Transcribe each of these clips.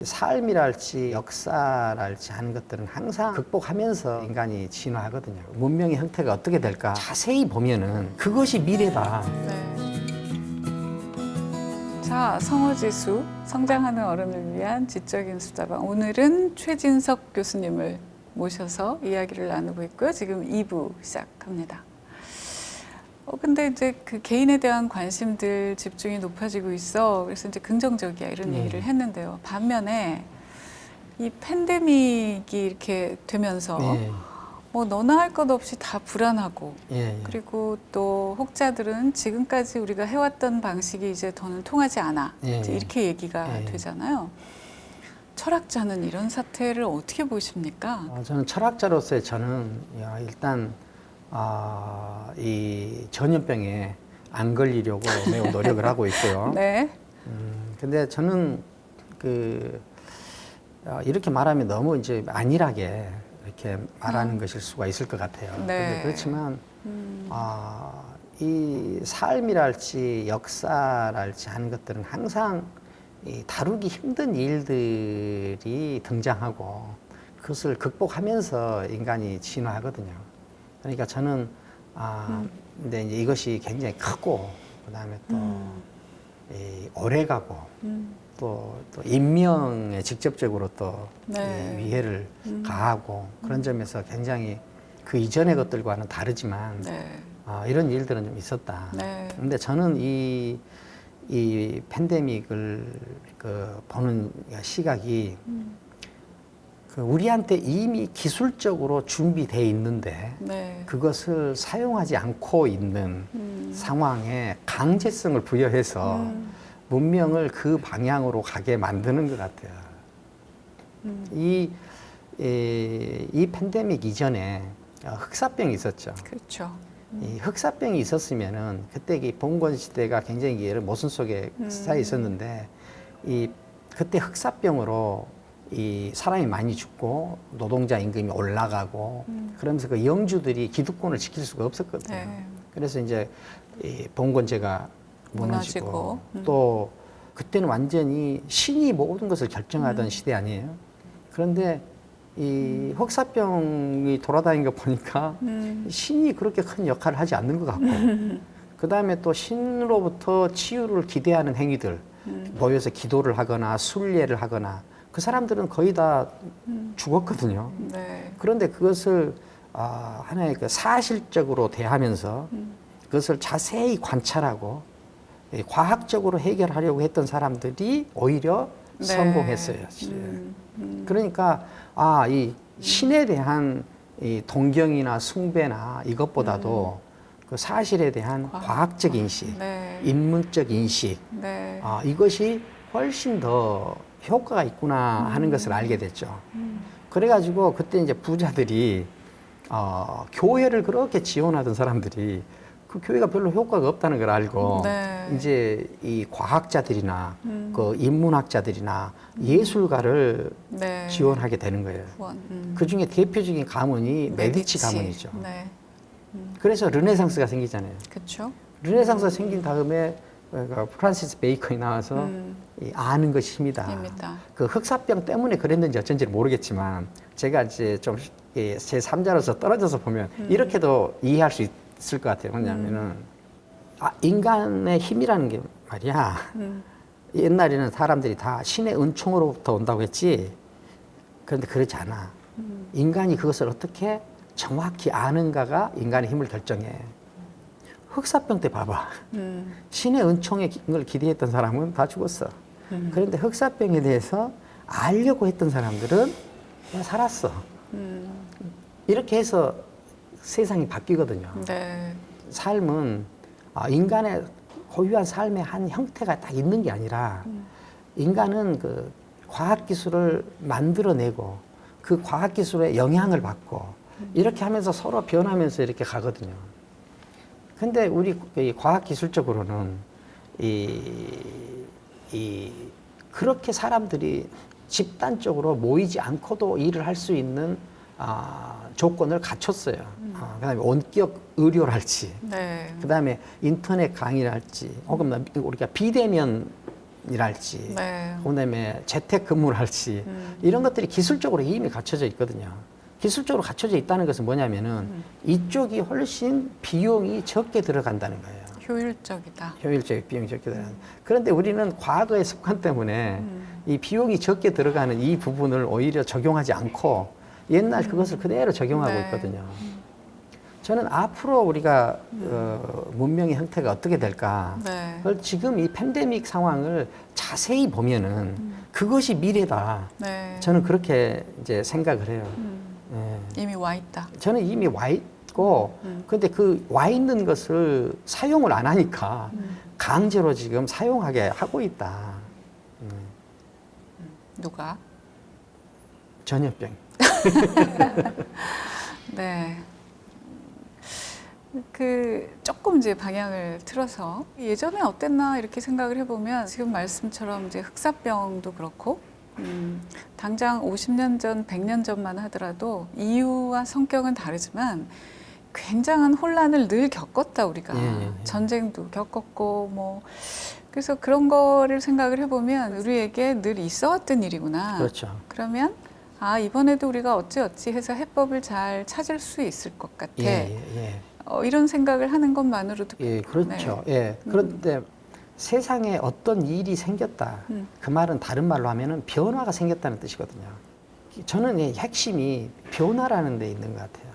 삶이랄지 역사랄지 하는 것들은 항상 극복하면서 인간이 진화하거든요. 문명의 형태가 어떻게 될까 자세히 보면은 그것이 미래다. 네. 자, 성어지수, 성장하는 어른을 위한 지적인 수다방. 오늘은 최진석 교수님을 모셔서 이야기를 나누고 있고요. 지금 2부 시작합니다. 근데 이제 그 개인에 대한 관심들 집중이 높아지고 있어. 그래서 이제 긍정적이야 이런 얘기를 했는데요. 반면에 이 팬데믹이 이렇게 되면서 뭐 너나 할 것 없이 다 불안하고 그리고 또 혹자들은 지금까지 우리가 해왔던 방식이 이제 더는 통하지 않아. 이제 이렇게 얘기가 되잖아요. 철학자는 이런 사태를 어떻게 보십니까? 저는 철학자로서의 일단 이 전염병에 안 걸리려고 매우 노력을 하고 있고요. 네. 근데 저는 이렇게 말하면 너무 이제 안일하게 이렇게 말하는 것일 수가 있을 것 같아요. 네. 근데 그렇지만 이 삶이랄지 역사랄지 하는 것들은 항상 이 다루기 힘든 일들이 등장하고 그것을 극복하면서 인간이 진화하거든요. 그러니까 저는 근데 이제 이것이 굉장히 크고 그다음에 또 오래가고 또 인명에 직접적으로 또 위해를 가하고 그런 점에서 굉장히 그 이전의 것들과는 다르지만 이런 일들은 좀 있었다. 근데 저는 이 팬데믹을 보는 시각이 우리한테 이미 기술적으로 준비되어 있는데 그것을 사용하지 않고 있는 상황에 강제성을 부여해서 문명을 그 방향으로 가게 만드는 것 같아요. 이 팬데믹 이전에 흑사병이 있었죠. 그렇죠. 이 흑사병이 있었으면은 그때 이 봉건 시대가 굉장히 모순 속에 쌓여 있었는데 그때 흑사병으로 이 사람이 많이 죽고 노동자 임금이 올라가고 그러면서 그 영주들이 기득권을 지킬 수가 없었거든요. 그래서 이제 이 봉건제가 무너지고 또 그때는 완전히 신이 모든 것을 결정하던 시대 아니에요. 그런데 이 흑사병이 돌아다니는 거 보니까 신이 그렇게 큰 역할을 하지 않는 것 같고 그 다음에 또 신으로부터 치유를 기대하는 행위들 모여서 기도를 하거나 순례를 하거나 그 사람들은 거의 다 죽었거든요. 그런데 그것을 하나의 사실적으로 대하면서 그것을 자세히 관찰하고 과학적으로 해결하려고 했던 사람들이 오히려 성공했어요. 그러니까 이 신에 대한 이 동경이나 숭배나 이것보다도 그 사실에 대한 과학적 인식, 인문적 인식, 이것이 훨씬 더 효과가 있구나 하는 것을 알게 됐죠. 그래가지고 그때 이제 부자들이 교회를 그렇게 지원하던 사람들이 그 교회가 별로 효과가 없다는 걸 알고 이제 이 과학자들이나 그 인문학자들이나 예술가를 지원하게 되는 거예요. 그 중에 대표적인 가문이 메디치 가문이죠. 그래서 르네상스가 생기잖아요. 그렇죠. 르네상스가 생긴 다음에 프란시스 베이컨이 나와서 아는 것이 힘이다. 그 흑사병 때문에 그랬는지 어쩐지는 모르겠지만 제가 이제 좀 제3자로서 떨어져서 보면 이렇게도 이해할 수 있을 것 같아요. 뭐냐면은 인간의 힘이라는 게 말이야. 옛날에는 사람들이 다 신의 은총으로부터 온다고 했지. 그런데 그렇지 않아. 인간이 그것을 어떻게 정확히 아는가가 인간의 힘을 결정해. 흑사병 때 봐봐. 신의 은총을 기대했던 사람은 다 죽었어. 그런데 흑사병에 대해서 알려고 했던 사람들은 그냥 살았어. 이렇게 해서 세상이 바뀌거든요. 삶은 인간의 고유한 삶의 한 형태가 딱 있는 게 아니라 인간은 그 과학기술을 만들어내고 그 과학기술에 영향을 받고 이렇게 하면서 서로 변하면서 이렇게 가거든요. 근데 우리 과학기술적으로는 그렇게 사람들이 집단적으로 모이지 않고도 일을 할 수 있는 조건을 갖췄어요. 그다음에 원격 의료랄지, 그다음에 인터넷 강의랄지, 혹은 우리가 비대면 일할지, 네. 그다음에 재택 근무를 할지 이런 것들이 기술적으로 이미 갖춰져 있거든요. 기술적으로 갖춰져 있다는 것은 뭐냐면은 이쪽이 훨씬 비용이 적게 들어간다는 거예요. 효율적이다. 효율적 비용이 적게 들어간다. 그런데 우리는 과거의 습관 때문에 이 비용이 적게 들어가는 이 부분을 오히려 적용하지 않고 옛날 그것을 그대로 적용하고 네. 있거든요. 저는 앞으로 우리가 문명의 형태가 어떻게 될까? 네. 그걸 지금 이 팬데믹 상황을 자세히 보면은 그것이 미래다. 네. 저는 그렇게 이제 생각을 해요. 예. 이미 와 있다. 저는 이미 와 있고, 근데 그 와 있는 것을 사용을 안 하니까 강제로 지금 사용하게 하고 있다. 누가? 전염병. 네. 그 조금 이제 방향을 틀어서 예전에 어땠나 이렇게 생각을 해보면 지금 말씀처럼 이제 흑사병도 그렇고 당장 50년 전, 100년 전만 하더라도 이유와 성격은 다르지만 굉장한 혼란을 늘 겪었다 우리가. 예. 전쟁도 겪었고 뭐 그래서 그런 거를 생각을 해보면 우리에게 늘 있어왔던 일이구나. 그렇죠. 그러면 아 이번에도 우리가 어찌어찌 해서 해법을 잘 찾을 수 있을 것 같아. 예. 이런 생각을 하는 것만으로도 예, 그렇죠. 네. 예. 그런데 세상에 어떤 일이 생겼다. 그 말은 다른 말로 하면은 변화가 생겼다는 뜻이거든요. 저는 이 핵심이 변화라는 데 있는 것 같아요.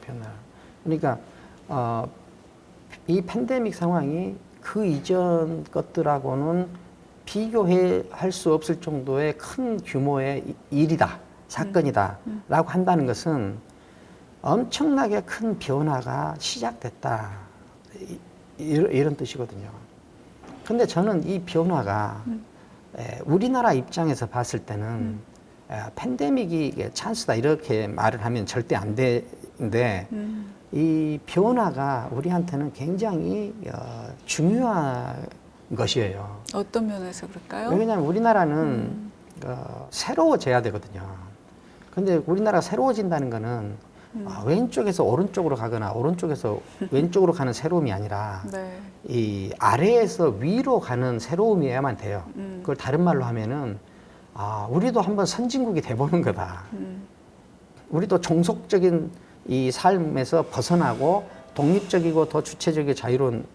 변화. 그러니까 이 팬데믹 상황이 그 이전 것들하고는 비교할 수 없을 정도의 큰 규모의 일이다, 사건이다라고 한다는 것은 엄청나게 큰 변화가 시작됐다. 이런 뜻이거든요. 근데 저는 이 변화가 우리나라 입장에서 봤을 때는 팬데믹이 찬스다 이렇게 말을 하면 절대 안 되는데 이 변화가 우리한테는 굉장히 중요한 것이에요. 어떤 면에서 그럴까요? 왜냐하면 우리나라는 새로워져야 되거든요. 근데 우리나라가 새로워진다는 거는 왼쪽에서 오른쪽으로 가거나 오른쪽에서 왼쪽으로 가는 새로움이 아니라 네. 이 아래에서 위로 가는 새로움이어야만 돼요. 그걸 다른 말로 하면은 우리도 한번 선진국이 돼보는 거다. 우리도 종속적인 이 삶에서 벗어나고 독립적이고 더 주체적이고 자유로운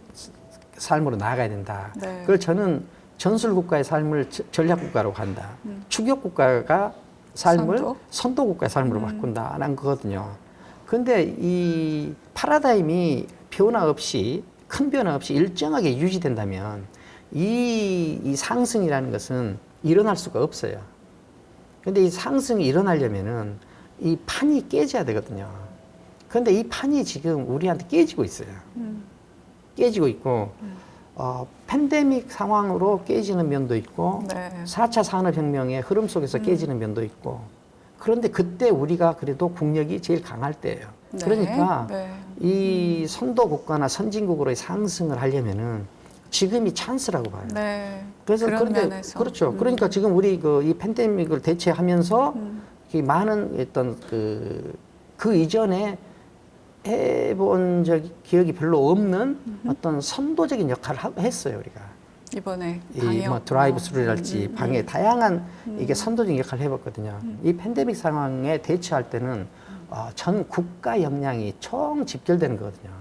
삶으로 나아가야 된다. 네. 그걸 저는 전술국가의 삶을 전략국가로 간다. 추격국가가 삶을 선도국가의 삶으로 바꾼다는 거거든요. 그런데 이 파라다임이 변화 없이 큰 변화 없이 일정하게 유지된다면 이 상승이라는 것은 일어날 수가 없어요. 그런데 이 상승이 일어나려면은 이 판이 깨져야 되거든요. 그런데 이 판이 지금 우리한테 깨지고 있어요. 깨지고 있고 팬데믹 상황으로 깨지는 면도 있고 네. 4차 산업혁명의 흐름 속에서 깨지는 면도 있고 그런데 그때 우리가 그래도 국력이 제일 강할 때예요. 네. 그러니까 네. 이 선도 국가나 선진국으로의 상승을 하려면은 지금이 찬스라고 봐요. 네. 그래서 그런 그런데 면에서. 그렇죠. 그러니까 지금 우리 이 팬데믹을 대체하면서 이 많은 어떤 그 이전에 해본 기억이 별로 없는 어떤 선도적인 역할을 했어요, 우리가. 이번에 이 뭐 드라이브 스루랄지 방해 다양한 이게 선도적인 역할을 해봤거든요. 이 팬데믹 상황에 대처할 때는 전 국가 역량이 총 집결되는 거거든요.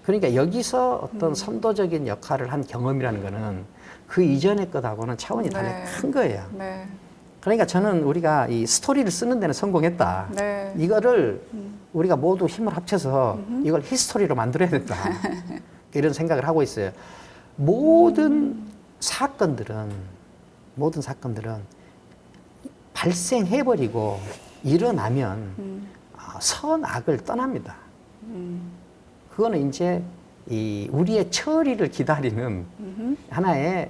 그러니까 여기서 어떤 선도적인 역할을 한 경험이라는 거는 그 이전의 것하고는 차원이 달리 큰 거예요. 네. 그러니까 저는 우리가 이 스토리를 쓰는 데는 성공했다. 네. 이거를 우리가 모두 힘을 합쳐서 이걸 히스토리로 만들어야 된다. 이런 생각을 하고 있어요. 모든 사건들은 발생해버리고 일어나면 선악을 떠납니다. 그거는 이제 이 우리의 처리를 기다리는 하나의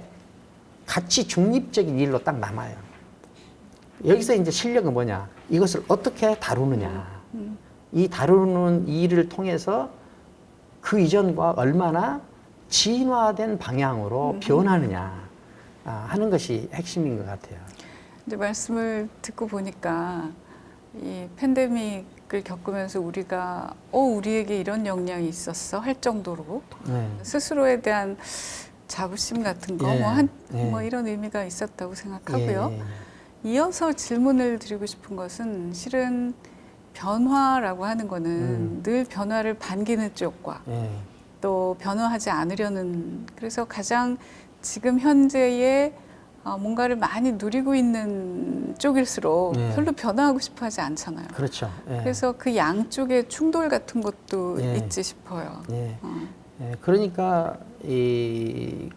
가치 중립적인 일로 딱 남아요. 여기서 이제 실력은 뭐냐? 이것을 어떻게 다루느냐. 이 다루는 일을 통해서 그 이전과 얼마나 진화된 방향으로 변하느냐 하는 것이 핵심인 것 같아요. 이제 말씀을 듣고 보니까 이 팬데믹을 겪으면서 우리가 우리에게 이런 역량이 있었어 할 정도로 네. 스스로에 대한 자부심 같은 거, 예, 뭐 예. 이런 의미가 있었다고 생각하고요. 예, 이어서 질문을 드리고 싶은 것은 실은 변화라고 하는 거는 늘 변화를 반기는 쪽과 예. 또 변화하지 않으려는, 그래서 가장 지금 현재의 뭔가를 많이 누리고 있는 쪽일수록 네. 별로 변화하고 싶어 하지 않잖아요. 그렇죠. 예. 그래서 그 양쪽의 충돌 같은 것도 예. 있지 싶어요. 예. 어. 예, 그러니까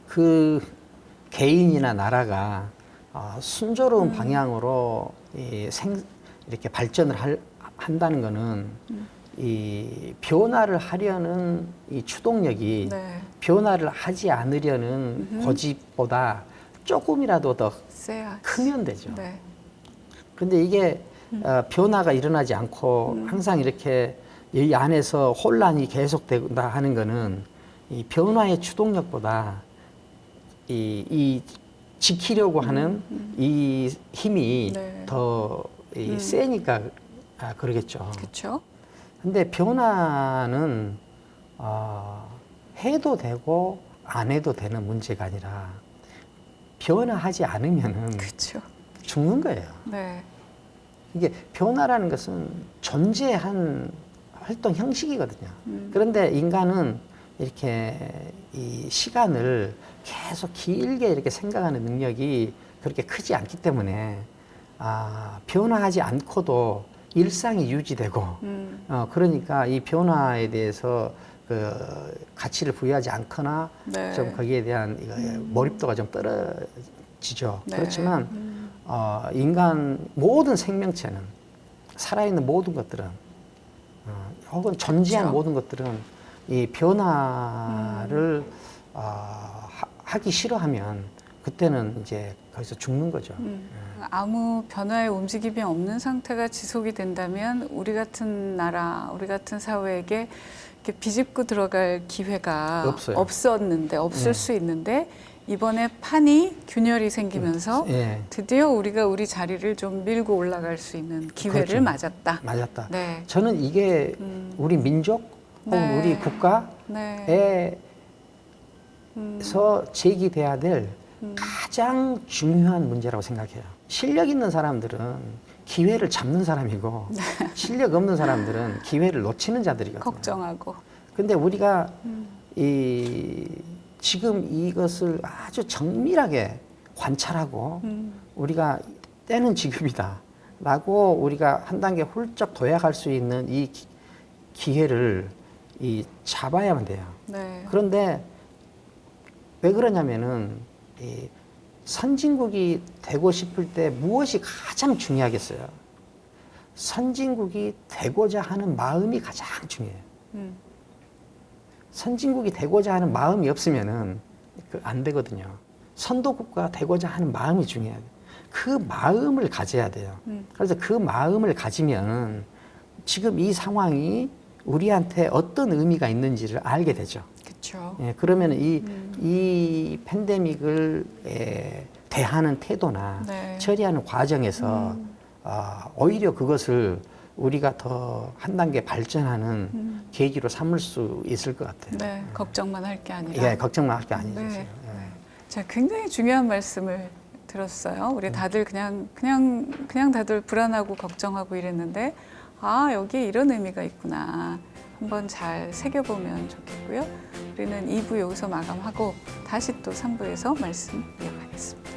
그 개인이나 나라가 순조로운 방향으로 이렇게 발전을 한다는 거는 이 변화를 하려는 이 추동력이 네. 변화를 하지 않으려는 고집보다 조금이라도 더 세야. 크면 되죠. 네. 근데 이게 변화가 일어나지 않고 항상 이렇게 이 안에서 혼란이 계속된다 하는 거는 이 변화의 추동력보다 이 지키려고 하는 이 힘이 네. 더 세니까 그러겠죠. 그렇죠. 근데 변화는 해도 되고 안 해도 되는 문제가 아니라 변화하지 않으면은 그렇죠. 죽는 거예요. 네. 이게 변화라는 것은 존재한 활동 형식이거든요. 그런데 인간은 이렇게 이 시간을 계속 길게 이렇게 생각하는 능력이 그렇게 크지 않기 때문에 변화하지 않고도 일상이 유지되고 그러니까 이 변화에 대해서 그 가치를 부여하지 않거나 네. 좀 거기에 대한 몰입도가 좀 떨어지죠. 네. 그렇지만 인간 모든 생명체는 살아있는 모든 것들은 혹은 존재하는 그렇죠. 모든 것들은 이 변화를 하기 싫어하면 그때는 이제 거기서 죽는 거죠. 아무 변화의 움직임이 없는 상태가 지속이 된다면 우리 같은 나라, 우리 같은 사회에게 이렇게 비집고 들어갈 기회가 없어요. 없을 수 있는데 이번에 판이 균열이 생기면서 예. 드디어 우리가 우리 자리를 좀 밀고 올라갈 수 있는 기회를 그렇죠. 맞았다. 맞았다. 네. 저는 이게 우리 민족 혹은 네. 우리 국가에서 네. 제기돼야 될 가장 중요한 문제라고 생각해요. 실력 있는 사람들은 기회를 잡는 사람이고 실력 없는 사람들은 기회를 놓치는 자들이거든요. 걱정하고. 근데 우리가 지금 이것을 아주 정밀하게 관찰하고 우리가 때는 지금이다 라고 우리가 한 단계 훌쩍 도약할 수 있는 이 기회를 잡아야만 돼요. 네. 그런데 왜 그러냐면은 이 선진국이 되고 싶을 때 무엇이 가장 중요하겠어요? 선진국이 되고자 하는 마음이 가장 중요해요. 선진국이 되고자 하는 마음이 없으면은 안 되거든요. 선도국가 되고자 하는 마음이 중요해요. 그 마음을 가져야 돼요. 그래서 그 마음을 가지면 지금 이 상황이 우리한테 어떤 의미가 있는지를 알게 되죠. 그렇죠. 예, 그러면 이 팬데믹을 대하는 태도나 네. 처리하는 과정에서 오히려 그것을 우리가 더 한 단계 발전하는 계기로 삼을 수 있을 것 같아요. 네. 걱정만 할 게 아니라. 예, 걱정만 할 게 아니죠. 네. 예. 자, 굉장히 중요한 말씀을 들었어요. 우리 다들 그냥 다들 불안하고 걱정하고 이랬는데, 여기에 이런 의미가 있구나. 한번 잘 새겨보면 좋겠고요. 우리는 2부 여기서 마감하고 다시 또 3부에서 말씀 이어가겠습니다.